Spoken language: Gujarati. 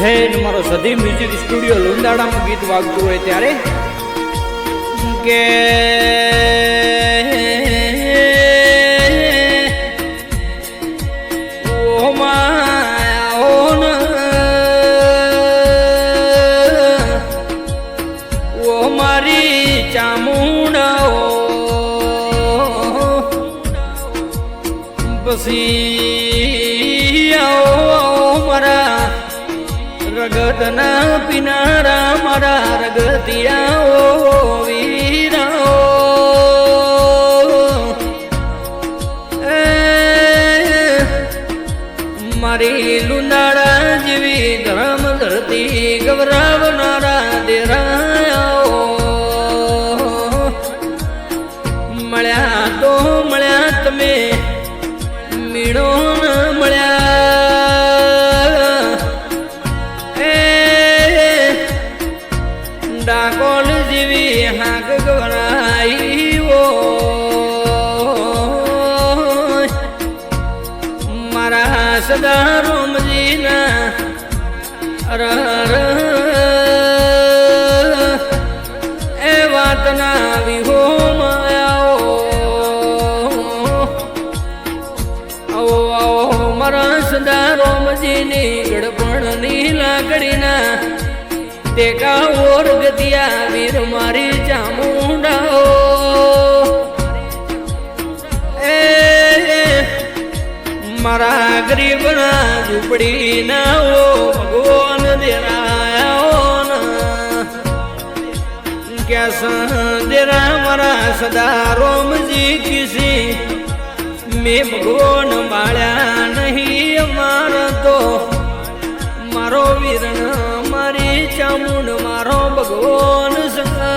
હે મારો સધી મ્યુઝિક સ્ટુડિયો લુંદાડામાં ગીત વાગતું હોય ત્યારે કે પછી મારા રગતના પિનારા મારા રગતિયાઓ વીરાઓ મારી લુંડાડા જેવી ધર્મ ધરતી ગવરાવનારા દેરાઓ મળ્યા તો મળ્યા તમે મીણો ન મળ્યા એ ડાકોલ જેવી હાક ગવરાઈઓ મારા સદા રોમજીના એ વાતના વિહોમ સદા રોમજીની ગડપણની લાકડીના ટેકા ઓર ગતિયા વીર મારી ચામુંડાઓ એ મારા ગરીબના ઝૂંપડીના ઓ ભગવાન દેરાયો ક્યાં દેરા મારા સદા રોમજી કિસી મેં ભગવાન માળ્યા નહીં અમારા તો મારો વીરણ મારી ચામુંડ મારો ભગવાન સંગ